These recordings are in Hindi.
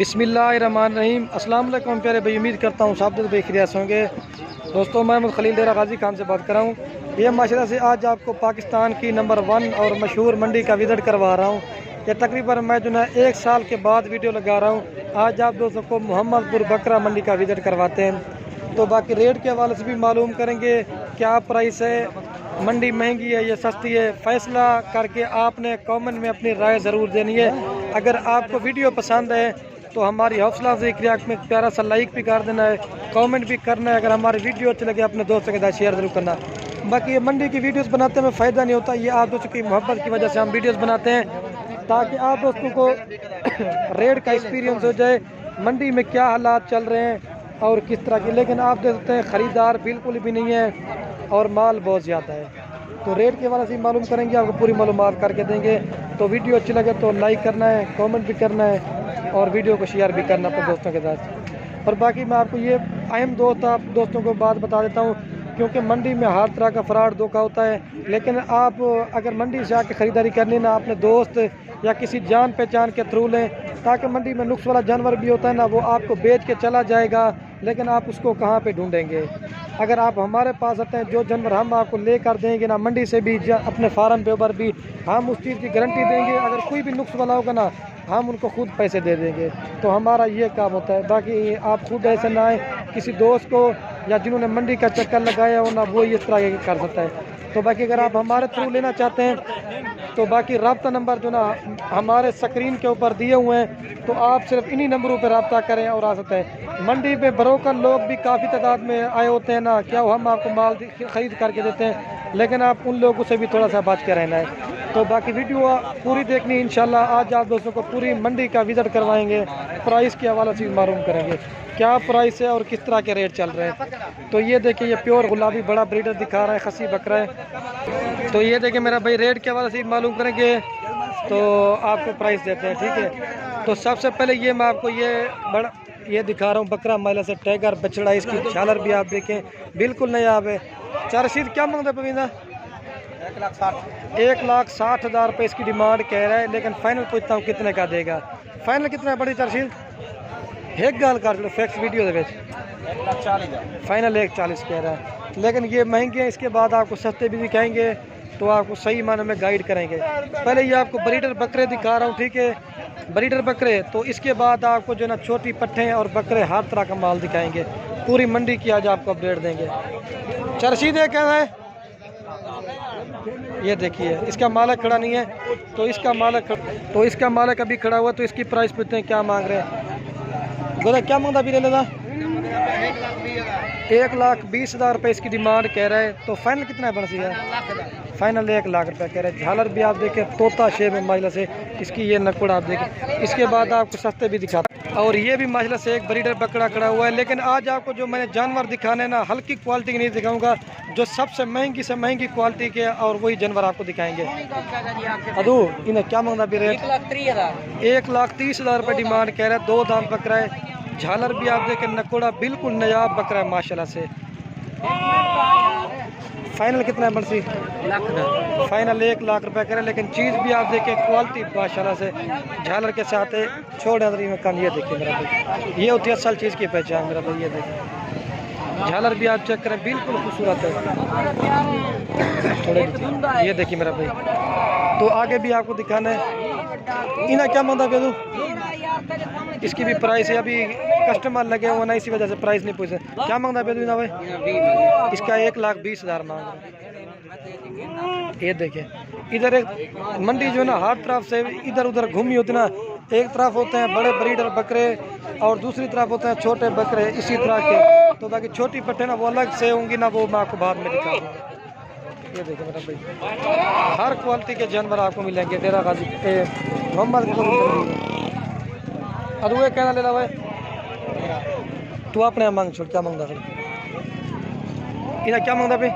बिस्मिल्लाहिर्रहमानिर्रहीम। अस्सलाम वालेकुम प्यारे भाई, उम्मीद करता हूँ सब बेखिरियत होंगे। दोस्तों, मैं खलील डेरा गाजी खान से बात कर रहा हूँ। ये माशाल्लाह से आज आपको पाकिस्तान की नंबर 1 और मशहूर मंडी का विज़िट करवा रहा हूँ। ये तकरीबन मैं जो है 1 साल के बाद वीडियो लगा रहा हूँ। आज आप दोस्तों को मोहम्मदपुर बकरा मंडी का विज़िट करवाते हैं। तो बाकी रेट के हवाले से भी मालूम करेंगे, क्या प्राइस है, मंडी महंगी है या सस्ती है। फैसला करके आपने कमेंट में अपनी राय ज़रूर देनी है। अगर आपको वीडियो पसंद है तो हमारी हौसला अफजाई क्रिया में प्यारा सा लाइक भी कर देना है, कमेंट भी करना है। अगर हमारी वीडियो अच्छी लगे अपने दोस्तों के साथ शेयर जरूर करना। बाकी ये मंडी की वीडियोस बनाते में फ़ायदा नहीं होता, ये आप दोस्तों की मोहब्बत की वजह से हम वीडियोस बनाते हैं, ताकि आप दोस्तों को रेट का एक्सपीरियंस हो जाए, मंडी में क्या हालात चल रहे हैं और किस तरह की। लेकिन आप देख सकते हैं ख़रीदार बिल्कुल भी नहीं है और माल बहुत ज़्यादा है। तो रेट के हवाले से मालूम करेंगे, आपको पूरी मालूमात करके देंगे। तो वीडियो अच्छी लगे तो लाइक करना है, कमेंट भी करना है और वीडियो को शेयर भी करना अपने दोस्तों के साथ। और बाकी मैं आपको ये अहम दोस्तों को बात बता देता हूँ, क्योंकि मंडी में हर तरह का फ्रॉड धोखा होता है। लेकिन आप अगर मंडी से आके ख़रीदारी करनी ना, अपने दोस्त या किसी जान पहचान के थ्रू लें, ताकि मंडी में नुक्स वाला जानवर भी होता है ना, वो आपको बेच के चला जाएगा, लेकिन आप उसको कहाँ पे ढूंढेंगे। अगर आप हमारे पास आते हैं, जो जानवर हम आपको ले कर देंगे ना, मंडी से भी अपने फार्म पे ऊपर भी हम उस चीज़ की गारंटी देंगे। अगर कोई भी नुक्स वाला होगा ना, हम उनको खुद पैसे दे देंगे। तो हमारा ये काम होता है। बाकी आप खुद ऐसे ना आए, किसी दोस्त को या जिन्होंने मंडी का चक्कर लगाया हो ना, वो इस तरह कर सकता है। तो बाकी अगर आप हमारे थ्रू लेना चाहते हैं तो बाकी रब्ता नंबर जो ना हमारे स्क्रीन के ऊपर दिए हुए हैं, तो आप सिर्फ इन्हीं नंबरों पर रब्ता करें और आ सकते हैं। मंडी में ब्रोकर लोग भी काफ़ी तादाद में आए होते हैं ना, क्या हम आपको माल ख़रीद करके देते हैं, लेकिन आप उन लोगों से भी थोड़ा सा बच के रहना है। तो बाकी वीडियो पूरी देखनी इंशाल्लाह। आज आप दोस्तों को पूरी मंडी का विज़िट करवाएंगे, प्राइस के हवाले से मालूम करेंगे क्या प्राइस है और किस तरह के रेट चल रहे हैं। तो ये देखिए, ये प्योर गुलाबी बड़ा ब्रीडर दिखा रहा है, खसी बकरा है। तो ये देखिए मेरा भाई, रेट के हवाले से मालूम करेंगे तो आपको प्राइस देते हैं, ठीक है। तो सबसे पहले ये मैं आपको ये दिखा रहा हूँ बकरा माइला से टाइगर बछड़ा। इसकी झालर भी आप देखें बिल्कुल नया है। चारशीद क्या मांगता पवींदा? 1,60,000 रुपये इसकी डिमांड कह रहा है, लेकिन फाइनल पूछता हूँ कितने का देगा। फाइनल कितना है बड़ी चारशीद? एक गाल कर लो फैक्स वीडियो दे फाइनल 1,40 कह रहा है, लेकिन ये महंगे हैं। इसके बाद आपको सस्ते भी दिखाएंगे, तो आपको सही माने में गाइड करेंगे। पहले ये आपको ब्रीडर बकरे दिखा रहा हूँ, ठीक है, ब्रीडर बकरे। तो इसके बाद आपको जो है ना छोटी पट्ठे और बकरे हर तरह का माल दिखाएंगे। पूरी मंडी की आज आपको अपडेट देंगे। चरशीद क्या है? ये देखिए, इसका मालिक खड़ा नहीं है, तो इसका मालिक अभी खड़ा हुआ। तो इसकी प्राइस पूछते हैं क्या मांग रहे हैं। गोदा क्या मांगता भी ले लेना? 1,20,000 रुपये इसकी डिमांड कह रहा है। तो फाइनल कितना है बनसी है? फाइनल 1,00,000 रुपये कह रहे हैं। झालर भी आप देखें तोता शेप में माइला से इसकी ये नकुड़ आप देखें। इसके बाद आपको सस्ते भी दिखाते हैं। और ये भी माशाल्लाह से एक ब्रीडर बकरा खड़ा हुआ है। लेकिन आज आपको जो मैंने जानवर दिखाने ना, हल्की क्वालिटी की नहीं दिखाऊंगा, जो सबसे महंगी से महंगी क्वालिटी के और वही जानवर आपको दिखाएंगे। अदू इन्हें क्या मांगता भी रेट? 1,30,000 रुपये डिमांड कह रहा है। 2 दांत बकरा है। झालर भी आप देखें नकोड़ा बिल्कुल नयाब बकरा है माशाल्लाह से। फाइनल कितना है बंसी? फाइनल 1,00,000 रुपये करें, लेकिन चीज़ भी आप देखें क्वालिटी माशाल्लाह से झालर के साथ है। छोड़ अंदर में कान, ये देखिए मेरा भाई, ये होती है असल चीज़ की पहचान मेरा भाई। ये देखिए झालर भी आप चेक करें बिल्कुल खूबसूरत है। थोड़े ये देखिए मेरा भाई। तो आगे भी आपको दिखाना है। इन्हें क्या मांगता बेदू? इसकी भी प्राइस है, अभी कस्टमर लगे हुए ना, इसी वजह से प्राइस नहीं पूछे। क्या मांगता बेदू इन्हें भाई? इसका 1,20,000 मांग रहे। ये देखिए, इधर एक मंडी जो है ना हर तरफ से इधर उधर घूमी होती ना। एक तरफ होते हैं बड़े ब्रीडर बकरे और दूसरी तरफ होते हैं छोटे बकरे इसी तरह के। तो बाकी छोटी पट्टे ना वो अलग से होंगी ना, वो मैं आपको बाद में दिखाऊंगा। ये देखिए मेरा भाई, हर क्वालिटी के जानवर आपको मिलेंगे डेरा गाजी मोहम्मद। अरुए कहना ले ला भाई, तू अपने मांग छोड़। क्या मांगता फिर? इन्हें क्या मांगता भाई?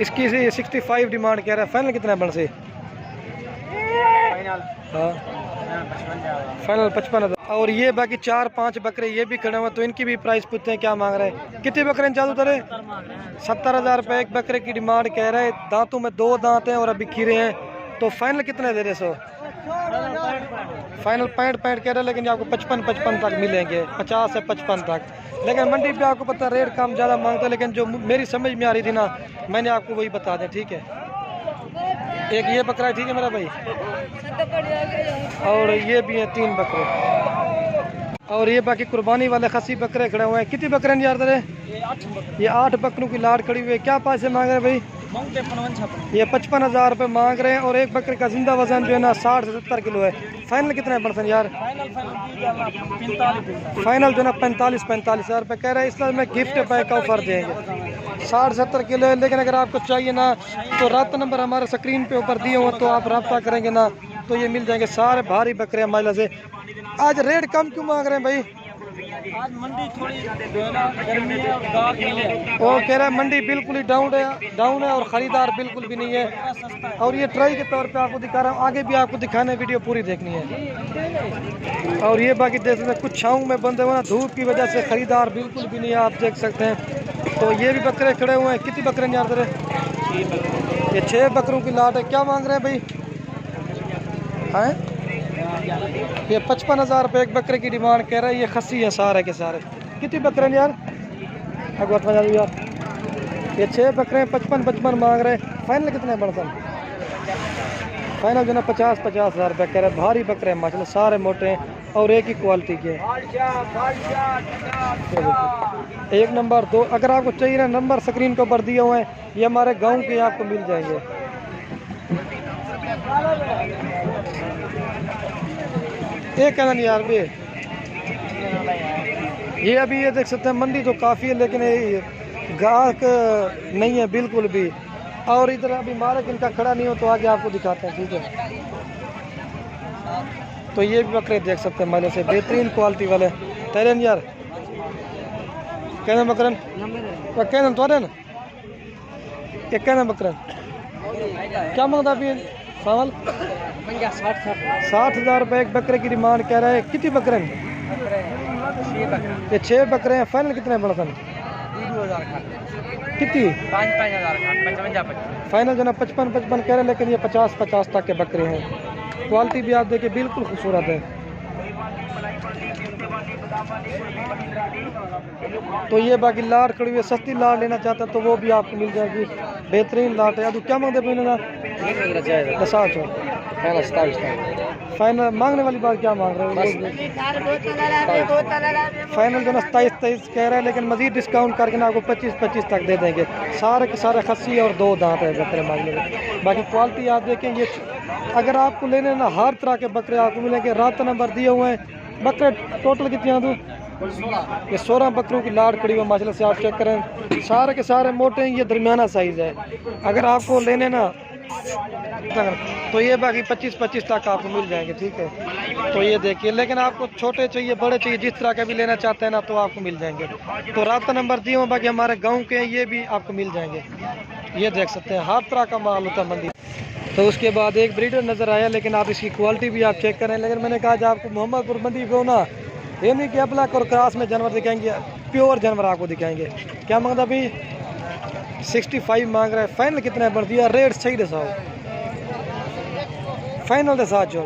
इसकी 65 डिमांड कह रहा है। फाइनल कितना बन से? हाँ फाइनल 55,000। और ये बाकी 4-5 बकरे ये भी खड़े हुए, तो इनकी भी प्राइस पूछते हैं क्या मांग रहे हैं। कितने बकरे चालू उतरे? 70,000 रुपये एक बकरे की डिमांड कह रहे हैं। दांतों में 2 दांत हैं और अभी खीरे हैं। तो फाइनल कितने दे रहे? फाइनल 65 कह रहे हैं, लेकिन ये आपको 55 तक मिलेंगे, 50 से 55 तक। लेकिन मंडी पे आपको पता है रेट कम ज़्यादा मांगता है, लेकिन जो मेरी समझ में आ रही थी ना, मैंने आपको वही बता दें, ठीक है। एक ये बकरा है, ठीक है मेरा भाई, और ये भी है 3 बकरे, और ये बाकी कुर्बानी वाले खसी बकरे खड़े हुए हैं। कितने बकरे हैं यार तेरे? ये 8 बकरों की लाट खड़ी हुई है। क्या पैसे मांग रहे हैं भाई? ये 55,000 रुपये मांग रहे हैं, और एक बकरे का जिंदा वजन जो है ना 60 से 70 किलो है। फाइनल कितना है परसेंट यार? फाइनल जो है ना 45,000 रुपये कह रहे हैं। इसलिए मैं गिफ्ट पैक का ऑफर देंगे 60-70 किलो है। लेकिन अगर आपको चाहिए ना तो रब्ता नंबर हमारे स्क्रीन पे ऊपर दिए हुए, तो आप रब्ता करेंगे ना तो ये मिल जाएंगे। सारे भारी बकरे माइला से। आज रेट कम क्यों मांग रहे हैं भाई? आज मंडी थोड़ी गर्मी है और गाहक नहीं है। वो कह रहे हैं मंडी बिल्कुल ही डाउन है और ख़रीदार बिल्कुल भी नहीं है। और ये ट्राई के तौर पे आपको दिखा रहा हूँ, आगे भी आपको दिखाने वीडियो पूरी देखनी है। और ये बाकी देख सकते हैं कुछ छाँव में बंदे हुए ना, धूप की वजह से ख़रीदार बिल्कुल भी नहीं है, आप देख सकते हैं। तो ये भी बकरे खड़े हुए हैं। कितनी बकरे नहीं आते रहे? ये 6 बकरों की लाट है। क्या मांग रहे हैं भाई? हैं ये 55,000 रुपये एक बकरे की डिमांड कह रहा है। ये खस्सी है सारे के सारे। कितने बकरे हैं यार? यार ये 6 बकरे हैं, 55 मांग रहे हैं। फाइनल कितने बर्तन? फाइनल जो ना 50,000 रुपये कह रहे हैं। भारी बकरे हैं माशाल्लाह, सारे मोटे हैं और एक ही क्वालिटी के। 1 नंबर 2 अगर आपको चाहिए ना, नंबर स्क्रीन के ऊपर दिए हुए हैं, ये हमारे गाँव के आपको मिल जाएंगे। एक कहना नहीं यार भी, ये अभी ये देख सकते हैं मंडी तो काफ़ी है, लेकिन गाहक नहीं है बिल्कुल भी। और इधर अभी मालिक इनका खड़ा नहीं हो, तो आगे आपको दिखाते हैं, ठीक है। तो ये भी बकरे देख सकते हैं माले से, बेहतरीन क्वालिटी वाले तैरन यार। कहना बकरन कहना तो ना, एक कहना बकरन क्या मांगता अभी? सावल 60,000 रुपये एक बकरे की डिमांड कह रहा है। कितने बकरे हैं? ये 6 बकरे हैं। फाइनल कितने हैं बड़ा? कितनी? 5,000 फाइनल जो ना 55 कह रहे हैं, लेकिन ये 50 तक के बकरे हैं। क्वालिटी भी आप देखिए बिल्कुल खूबसूरत है। तो ये बाकी लाट खड़ी हुई, सस्ती लाट लेना चाहता है तो वो भी आपको मिल जाएगी, बेहतरीन लाट है। अब क्या मांगते हैं? फाइनल मांगने वाली बात क्या मांग रहे हो? फाइनल जो ना 27 कह रहे हैं, लेकिन मजीद डिस्काउंट करके ना आपको 25 तक दे देंगे। सारे के सारे खस्सी और 2 दांत है बकरे मांगने में। बाकी क्वालिटी आप देखें, ये अगर आपको लेने ना हर तरह के बकरे आपको मिलेंगे। रात नंबर दिए हुए हैं। बकरे टोटल कितने हैं? ये 16 बकरों की लाट खड़ी हुई माशाल्लाह से, आप चेक करें। सारे के सारे मोटे हैं, ये दरमियाना साइज़ है। अगर आपको लेने ना तो ये बाकी 25 तक आपको मिल जाएंगे, ठीक है। तो ये देखिए, लेकिन आपको छोटे चाहिए बड़े चाहिए, जिस तरह के भी लेना चाहते हैं ना तो आपको मिल जाएंगे। तो रात नंबर दिए हुए बाकी हमारे गाँव के, ये भी आपको मिल जाएंगे। ये देख सकते हैं हर तरह का माल होता है मंडी। तो उसके बाद एक ब्रीडर नज़र आया, लेकिन आप इसकी क्वालिटी भी आप चेक करें। लेकिन मैंने कहा कि आपको मोहम्मदपुर मंडी को ना ये नहीं कि अब्लक और क्रॉस में जानवर दिखाएंगे, प्योर जानवर आपको दिखाएंगे। क्या मांगता अभी? 65 मांग रहा है। फाइनल कितना बढ़ दिया? रेट सही दसा फाइनल के साथ जो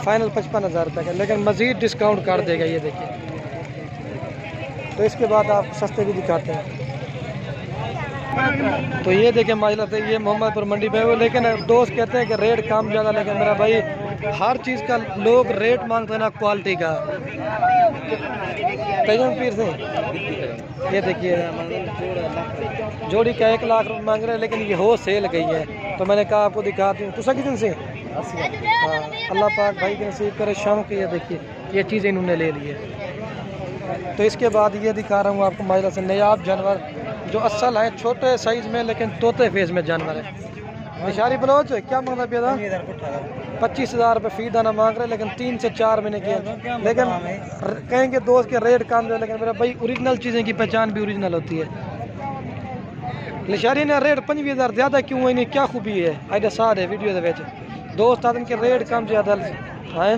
फाइनल 55,000 रुपये का, लेकिन मज़ीद डिस्काउंट कर देगा। ये देखिए। तो इसके बाद आप सस्ते भी दिखाते हैं। तो ये देखें माजला से, ये मोहम्मदपुर मंडी पे वो, लेकिन दोस्त कहते हैं कि रेट कम ज़्यादा। लेकिन मेरा भाई हर चीज़ का लोग रेट मांगते हैं ना क्वालिटी का। तैयम पीर से ये देखिए जोड़ी का 1 लाख रुपये मांग रहे हैं, लेकिन ये हो सेल गई है। तो मैंने कहा आपको दिखाती हूँ। तो सकी दिन से अल्लाह पाक भाई के नसीब करे शाम की। ये देखिए ये चीज़ें इन्होंने ले ली है। तो इसके बाद ये दिखा रहा हूँ आपको माजला से नयाब जानवर जो असल है, छोटे साइज़ में लेकिन तोते फेस में जानवर है। निशारी बलोच क्या मांगता पिया? 25,000 रुपये फी दाना मांग रहे, लेकिन 3 से 4 महीने की। लेकिन कहेंगे दोस्त के रेट कम है, लेकिन मेरा भाई ओरिजिनल चीज़ें की पहचान भी ओरिजिनल होती है। निशारी ने रेट 25,000 ज़्यादा क्यों है? क्या खूबी है? आइडिया सार है वीडियो के दोस्त आदमी के रेट कम ज़्यादा है।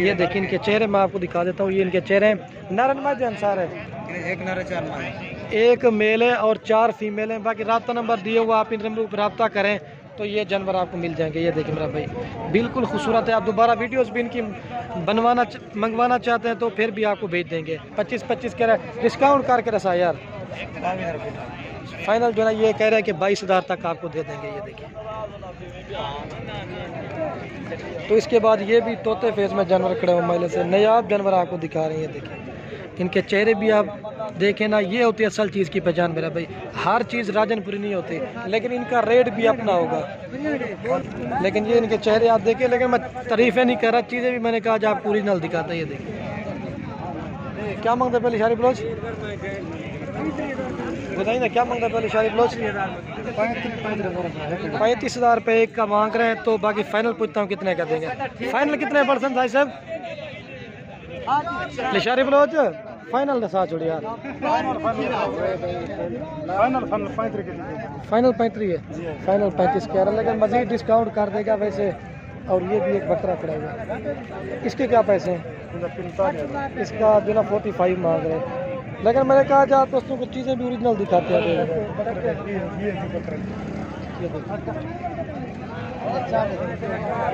ये देखिए इनके चेहरे मैं आपको दिखा देता हूँ। ये इनके चेहरे हैं। नर अंसार है, एक मेल है और 4 फीमेल हैं। बाकी रब्ता नंबर दिए हुआ, आप इन नंबर पर रब्ता करें तो ये जानवर आपको मिल जाएंगे। ये देखिए मेरा भाई बिल्कुल खूबसूरत है। आप दोबारा वीडियोस भी इनकी मंगवाना चाहते हैं तो फिर भी आपको भेज देंगे। 25-25 कह रहा है, डिस्काउंट करके रसा यार। फाइनल जो है ये कह रहा है कि 22,000 तक आपको दे देंगे। ये देखिए। तो इसके बाद ये भी तोते फेस में जानवर खड़े हुए मैले से नायाब जानवर आपको दिखा रहे हैं। ये देखिए इनके चेहरे भी आप देखें ना, ये होती है असल चीज़ की पहचान मेरा भाई। हर चीज़ राजनपुरी नहीं होती, लेकिन इनका रेट भी अपना होगा। लेकिन ये इनके चेहरे आप देखें, लेकिन मैं तारीफें नहीं कर रहा, चीज़ें भी मैंने कहा आप ओरिजिनल दिखाते हैं। ये देखिए क्या मांगते पहले शारी ब्लाउज बताइए ना, क्या मांगता है पहले शारी ब्लाउज? 35,000 रुपये एक का मांग रहे हैं। तो बाकी फाइनल पूछता हूँ कितने का देंगे। फाइनल कितने परसेंट भाई साहब? लिशारी ब्लाउज फाइनल ना साथ छोड़ यार। फाइनल 35 है, फाइनल 35 कह रहा है, लेकिन मजीद डिस्काउंट कर देगा वैसे। और ये भी एक बकरा खड़ा हुआ है, इसके क्या पैसे हैं? इसका जो ना 45 मांग रहे हैं, लेकिन मैंने कहा जा दोस्तों कुछ चीज़ें भी ओरिजिनल दिखाते हैं।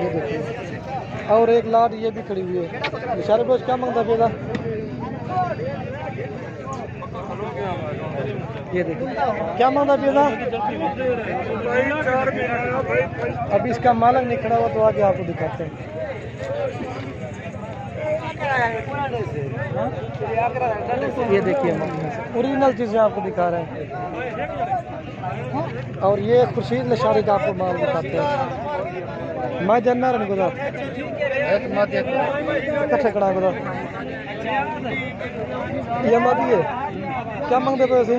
ये देखिए और एक लाट ये भी खड़ी हुई है। इशारे ब्लाउज क्या मांगता बेटा? ये देखिए क्या मांगता बेटा? अभी इसका मालक नहीं खड़ा हुआ तो आगे आपको दिखाते हैं। ये देखिए ओरिजिनल चीज़ें आपको दिखा रहे हैं। और ये खुर्शीद लशारी का आपको माल दिखाते हैं। मैं जानना रहा गुदा कट्ठे कड़ा गुदा ये मादी है, क्या मांगते पैसे?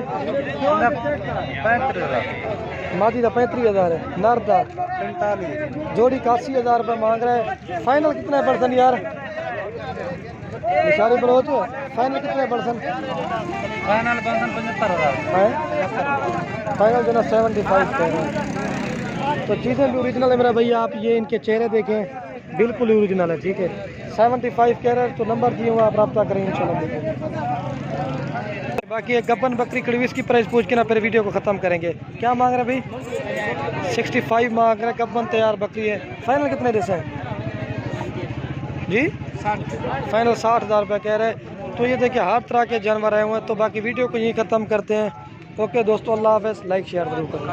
मादी का 35,000 है, नर का 45, जोड़ी का 80,000 रुपये मांग रहे हैं। फाइनल कितने परसेंट यार? निशारी ब्लाउज फाइनल कितने परसेंट? फाइनल 75,000 है। फाइनल जो ना 75 कह रहे हैं। तो चीज़ें भी ओरिजिनल है मेरा भैया। आप ये इनके चेहरे देखें, बिल्कुल ओरिजिनल है। ठीक है 75 कह रहे हैं, तो नंबर दिए हुए आप रब्ता करें इंशाल्लाह। बाकी एक गब्बन बकरी खड़ी हुई, इसकी प्राइस पूछ के ना फिर वीडियो को ख़त्म करेंगे। क्या मांग रहे भाई? 65 मांग रहे। गब्बन तैयार बकरी है। फाइनल कितने देते हैं जी? फाइनल 60,000 रुपये कह रहे हैं। तो ये देखिए हर तरह के जानवर आए हुए हैं। तो बाकी वीडियो को यहीं ख़त्म करते हैं। ओके दोस्तों, अल्लाह हाफ़िज़। लाइक शेयर जरूर करें।